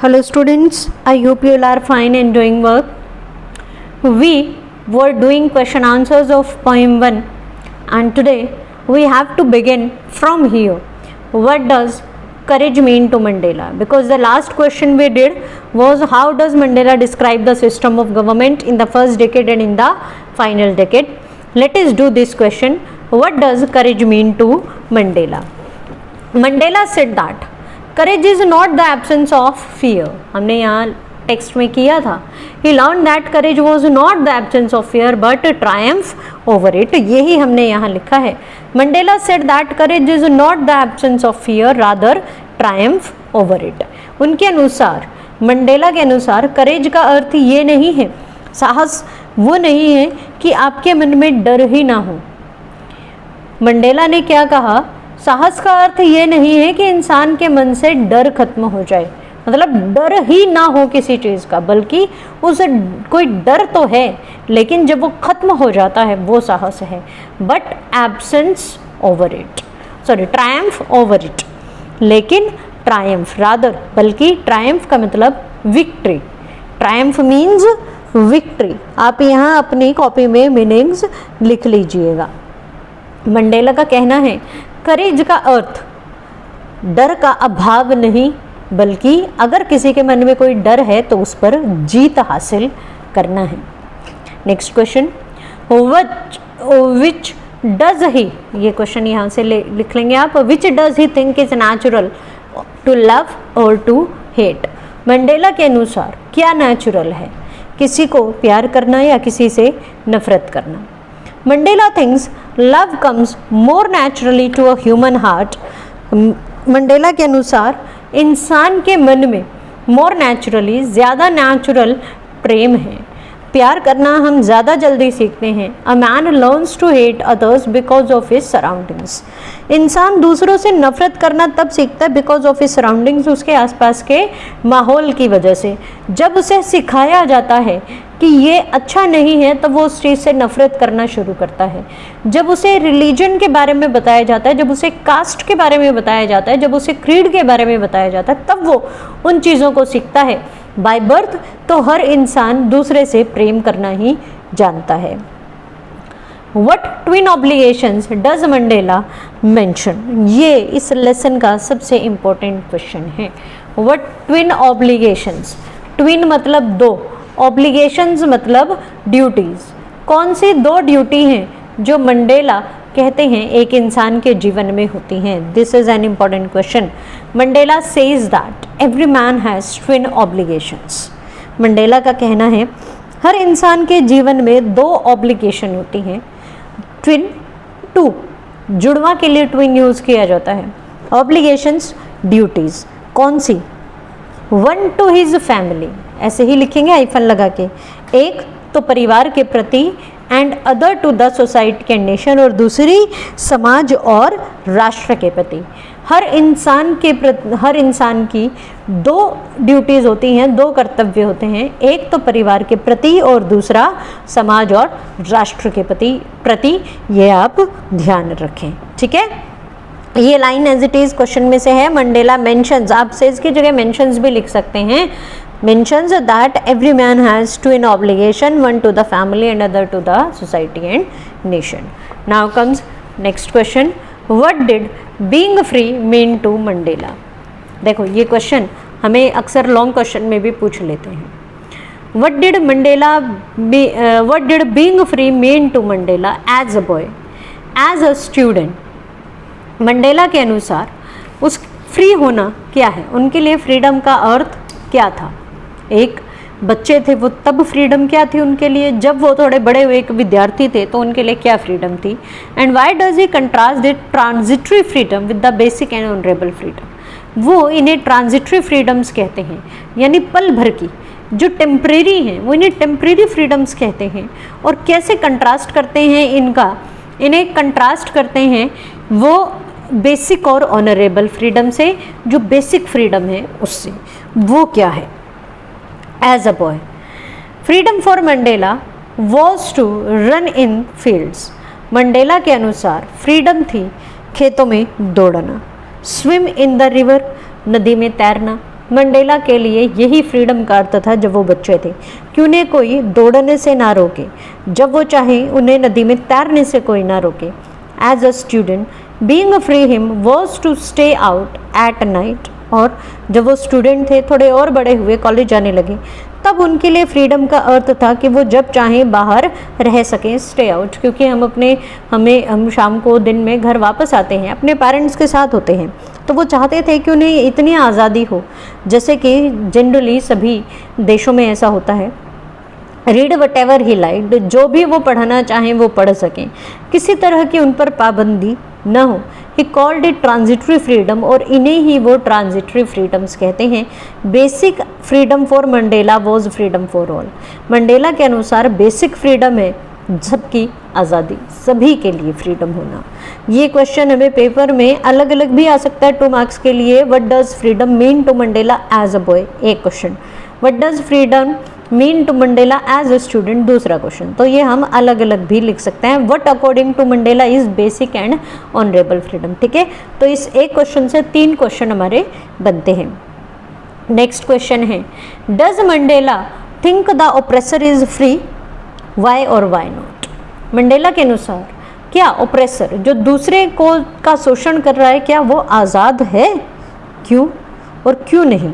Hello students, I hope you all are fine and doing work. We were doing question answers of poem 1 and today we have to begin from here. What does courage mean to Mandela? Because the last question we did was how does Mandela describe the system of government in the first decade and in the final decade. Let us do this question. What does courage mean to Mandela? Mandela said that courage is not the absence of fear. हमने यहाँ text में किया था. He learned that courage was not the absence of fear but triumph over it. यही हमने यहाँ लिखा है. Mandela said that courage is not the absence of fear, rather triumph over it. उनके अनुसार, मंडेला के अनुसार करेज का अर्थ ये नहीं है, साहस वो नहीं है कि आपके मन में डर ही ना हो. मंडेला ने क्या कहा, साहस का अर्थ ये नहीं है कि इंसान के मन से डर खत्म हो जाए, मतलब डर ही ना हो किसी चीज़ का, बल्कि उसे कोई डर तो है लेकिन जब वो खत्म हो जाता है वो साहस है. But absence over it, sorry Triumph over it, लेकिन ट्रायम्फ रादर, बल्कि ट्रायम्फ का मतलब विक्ट्री. Triumph means victory. आप यहाँ अपनी कॉपी में मीनिंग्स लिख लीजिएगा. मंडेला का कहना है करेज का अर्थ डर का अभाव नहीं, बल्कि अगर किसी के मन में कोई डर है तो उस पर जीत हासिल करना है. Next question, which does he, ये क्वेश्चन यहाँ से लिख लेंगे आप. Which does he think is natural to love or to hate. Mandela के अनुसार क्या नेचुरल है, किसी को प्यार करना या किसी से नफरत करना. Mandela thinks love comes more naturally to a human heart. Mandela के अनुसार इंसान के मन में more naturally, ज़्यादा नेचुरल प्रेम है. प्यार करना हम ज़्यादा जल्दी सीखते हैं. A man learns to hate others because of his surroundings. इंसान दूसरों से नफरत करना तब सीखता है because of his surroundings, उसके आसपास के माहौल की वजह से. जब उसे सिखाया जाता है कि ये अच्छा नहीं है तब वो उस चीज़ से नफरत करना शुरू करता है. जब उसे रिलीजन के बारे में बताया जाता है, जब उसे कास्ट के बारे में बताया जाता है, जब उसे क्रीड के बारे में बताया जाता है, तब वो उन चीज़ों को सीखता है. बाय बर्थ तो हर इंसान दूसरे से प्रेम करना ही जानता है. What twin obligations does Mandela mention? ये इस लेसन का सबसे इम्पोर्टेंट क्वेश्चन है. What twin obligations? ट्विन मतलब दो, ऑब्लिगेशंस मतलब ड्यूटीज. कौन सी दो ड्यूटी हैं जो मंडेला कहते हैं एक इंसान के जीवन में होती हैं? This is an important question. Mandela says that every man has twin obligations. Mandela का कहना है हर इंसान के जीवन में दो ऑब्लिगेशन होती हैं. ट्विन, टू, जुड़वा के लिए ट्विन यूज़ किया जाता है. Obligations, duties. कौन सी? वन टू हिज फैमिली, ऐसे ही लिखेंगे आइफन लगा के. एक तो परिवार के प्रति, and other to the society and nation, और दूसरी समाज और राष्ट्र के प्रति. हर इंसान की दो ड्यूटीज़ होती हैं, दो कर्तव्य होते हैं. एक तो परिवार के प्रति और दूसरा समाज और राष्ट्र के प्रति. ये आप ध्यान रखें, ठीक है. ये line as it is question में से है. मंडेला मेंशंस, आप सेज की जगह मेंशंस भी लिख सकते हैं. Mentions that every man has twin obligation, one to the family and other to the society and nation. Now comes next question, what did being free mean to Mandela. देखो ये question हमें अक्सर long question में भी पूछ लेते हैं. What did being free mean to Mandela as a boy, as a student. Mandela के अनुसार उस फ्री होना क्या है, उनके लिए फ्रीडम का अर्थ क्या था. एक बच्चे थे वो, तब फ्रीडम क्या थी उनके लिए, जब वो थोड़े बड़े हुए एक विद्यार्थी थे तो उनके लिए क्या फ्रीडम थी. And why does he contrast it transitory freedom with the basic and honourable freedom. वो इन्हें ट्रांजिटरी फ्रीडम्स कहते हैं, यानी पल भर की जो टेम्परेरी हैं वो इन्हें टेम्परेरी फ्रीडम्स कहते हैं. और कैसे कंट्रास्ट करते हैं इन्हें कंट्रास्ट करते हैं वो बेसिक और ऑनरेबल फ्रीडम से. जो बेसिक फ्रीडम है उससे, वो क्या है. As a boy, freedom for Mandela was to run in fields. Mandela के अनुसार फ्रीडम थी खेतों में दौड़ना. स्विम इन द रिवर, नदी में तैरना. मंडेला के लिए यही फ्रीडम का अर्थ था जब वो बच्चे थे कि उन्हें कोई दौड़ने से ना रोके, जब वो चाहे उन्हें नदी में तैरने से कोई ना रोके। As a student being free him was to stay out at night. और जब वो स्टूडेंट थे, थोड़े और बड़े हुए, कॉलेज जाने लगे, तब उनके लिए फ्रीडम का अर्थ था कि वो जब चाहें बाहर रह सकें, स्टे आउट। क्योंकि हम शाम को दिन में घर वापस आते हैं, अपने पेरेंट्स के साथ होते हैं, तो वो चाहते थे कि उन्हें इतनी आज़ादी हो, जैसे कि जनरली सभी देशों में ऐसा होता है। Read what ever he liked, जो भी वो पढ़ना चाहें वो पढ़ सकें, किसी तरह की उन पर पाबंदी न हो। He called it transitory freedom, और इन्हें ही वो ट्रांजिटरी फ्रीडम्स कहते हैं। Basic freedom for Mandela was freedom for all. Mandela के अनुसार बेसिक फ्रीडम है सबकी आज़ादी, सभी के लिए फ्रीडम होना। ये क्वेश्चन हमें पेपर में अलग अलग भी आ सकता है 2 मार्क्स के लिए। What does freedom mean to Mandela as a boy, एक question. What does freedom mean to Mandela as a student, दूसरा क्वेश्चन। तो ये हम अलग अलग भी लिख सकते हैं। What according to Mandela is basic and honourable freedom. ठीक है, तो इस एक क्वेश्चन से 3 क्वेश्चन हमारे बनते हैं। नेक्स्ट क्वेश्चन है, does Mandela think the oppressor is free, why or why not. Mandela के अनुसार क्या ऑप्रेसर, जो दूसरे को का शोषण कर रहा है, क्या वो आज़ाद है, क्यों और क्यों नहीं?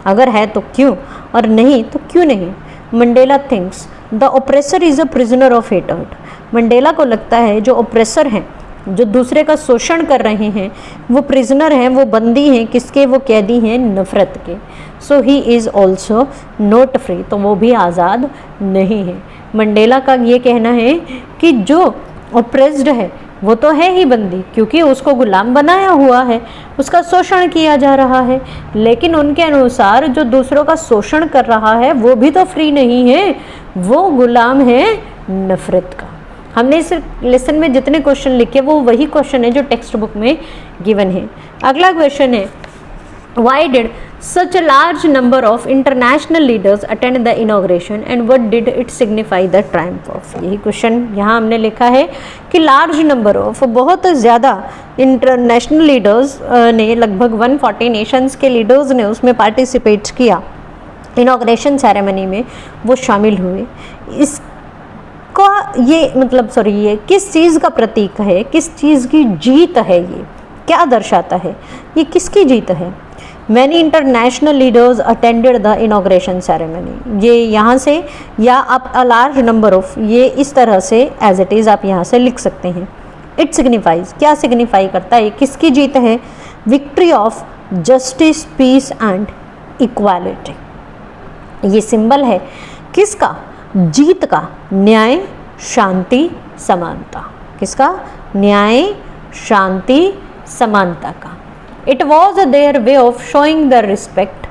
अगर है तो क्यों, और नहीं तो क्यों नहीं? Mandela thinks the oppressor is a prisoner of hatred. Mandela को लगता है जो ऑप्रेसर हैं, जो दूसरे का शोषण कर रहे हैं, वो प्रिजनर हैं, वो बंदी हैं, किसके? वो कैदी हैं नफरत के। So he is also not free, तो वो भी आज़ाद नहीं है। मंडेला का ये कहना है कि जो ऑप्रेस्ड है वो तो है ही बंदी, क्योंकि उसको गुलाम बनाया हुआ है, उसका शोषण किया जा रहा है। लेकिन उनके अनुसार जो दूसरों का शोषण कर रहा है वो भी तो फ्री नहीं है, वो गुलाम है नफरत का। हमने इस लेसन में जितने क्वेश्चन लिखे वो वही क्वेश्चन है जो टेक्स्ट बुक में गिवन है। अगला क्वेश्चन है, why did such a large number of international leaders attend the inauguration and what did it signify the triumph of। यही क्वेश्चन यहाँ हमने लिखा है कि लार्ज नंबर ऑफ, बहुत ज़्यादा इंटरनेशनल लीडर्स ने, लगभग 140 नेशंस के लीडर्स ने उसमें पार्टिसिपेट किया, इनॉग्रेशन सेरेमनी में वो शामिल हुए। इसका ये मतलब ये किस चीज़ का प्रतीक है, किस चीज़ की जीत है, ये क्या दर्शाता है, ये किसकी जीत है? Many international leaders attended the inauguration ceremony. ये यहाँ से, या आप अ लार्ज नंबर ऑफ, ये इस तरह से एज इट इज़ आप यहाँ से लिख सकते हैं। इट सिग्निफाइज, क्या सिग्निफाई करता है, किसकी जीत है? Victory of justice, peace and equality. ये सिंबल है किसका? जीत का, न्याय, शांति, समानता। किसका? न्याय, शांति, समानता का। It was their way of showing their respect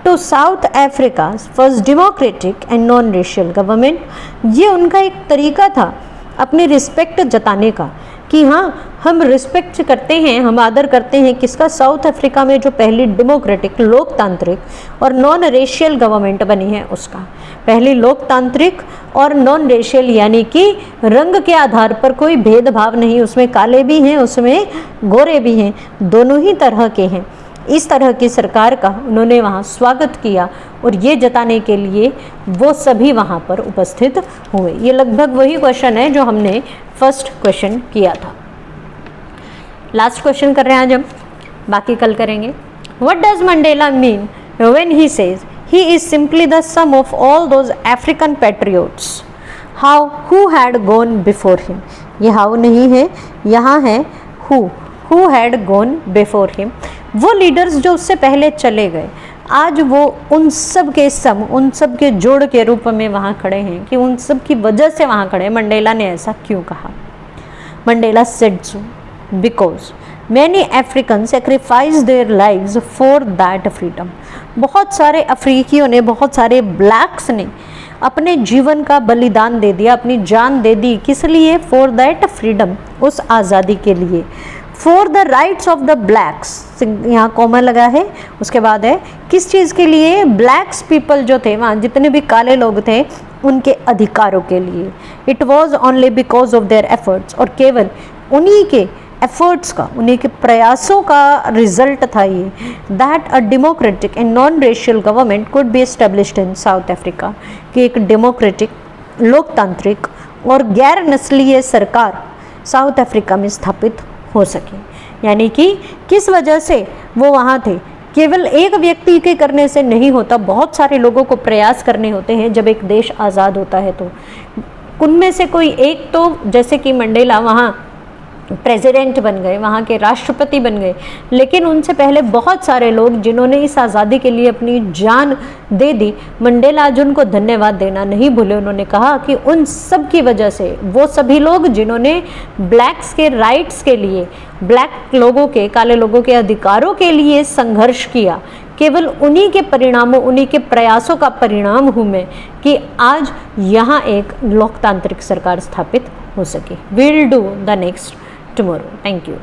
to South Africa's first democratic and non-racial government। ये उनका एक तरीका था अपनी रिस्पेक्ट जताने का कि हाँ, हम रिस्पेक्ट करते हैं, हम आदर करते हैं किसका? साउथ अफ्रीका में जो पहली डेमोक्रेटिक, लोकतांत्रिक और नॉन रेशियल गवर्नमेंट बनी है उसका। पहली लोकतांत्रिक और नॉन रेशियल, यानी कि रंग के आधार पर कोई भेदभाव नहीं, उसमें काले भी हैं, उसमें गोरे भी हैं, दोनों ही तरह के हैं। इस तरह की सरकार का उन्होंने वहाँ स्वागत किया और ये जताने के लिए वो सभी वहाँ पर उपस्थित हुए। ये लगभग वही क्वेश्चन है जो हमने फर्स्ट क्वेश्चन किया था। लास्ट क्वेश्चन कर रहे हैं आज हम, बाकी कल करेंगे। What does Mandela mean when he says he is simply the sum of all those African patriots how who had gone before him. ये हाउ नहीं है, यहाँ है who had gone before him. वो लीडर्स जो उससे पहले चले गए, आज वो उन सब के सम, उन सब के जोड़ के रूप में वहाँ खड़े हैं, कि उन सब की वजह से वहाँ खड़े हैं। मंडेला ने ऐसा क्यों कहा? Mandela said so because many African sacrifice their lives for that freedom. बहुत सारे अफ्रीकियों ने, बहुत सारे ब्लैक्स ने अपने जीवन का बलिदान दे दिया, अपनी जान दे दी। किस लिए? फॉर दैट फ्रीडम, उस आज़ादी के लिए। For the rights of the blacks, यहाँ कॉमा लगा है, उसके बाद है किस चीज़ के लिए? ब्लैक्स पीपल जो थे वहाँ, जितने भी काले लोग थे, उनके अधिकारों के लिए। It was only because of their efforts, और केवल उन्हीं के एफर्ट्स का, उन्हीं के प्रयासों का रिजल्ट था ये, that a democratic and non racial government could be established in south Africa, कि एक डेमोक्रेटिक, लोकतांत्रिक और गैर नस्लीय सरकार साउथ अफ्रीका में स्थापित हो सके। यानी कि किस वजह से वो वहाँ थे, केवल एक व्यक्ति के करने से नहीं होता, बहुत सारे लोगों को प्रयास करने होते हैं जब एक देश आज़ाद होता है। तो उनमें से कोई एक, तो जैसे कि मंडेला वहाँ प्रेसिडेंट बन गए, वहाँ के राष्ट्रपति बन गए, लेकिन उनसे पहले बहुत सारे लोग जिन्होंने इस आज़ादी के लिए अपनी जान दे दी, मंडेला आज उनको धन्यवाद देना नहीं भूले। उन्होंने कहा कि उन सब की वजह से, वो सभी लोग जिन्होंने ब्लैक्स के राइट्स के लिए, ब्लैक लोगों के, काले लोगों के अधिकारों के लिए संघर्ष किया, केवल उन्हीं के परिणामों, उन्हीं के प्रयासों का परिणाम हूँ मैं कि आज यहाँ एक लोकतांत्रिक सरकार स्थापित हो सके। Will do the next tomorrow. Thank you.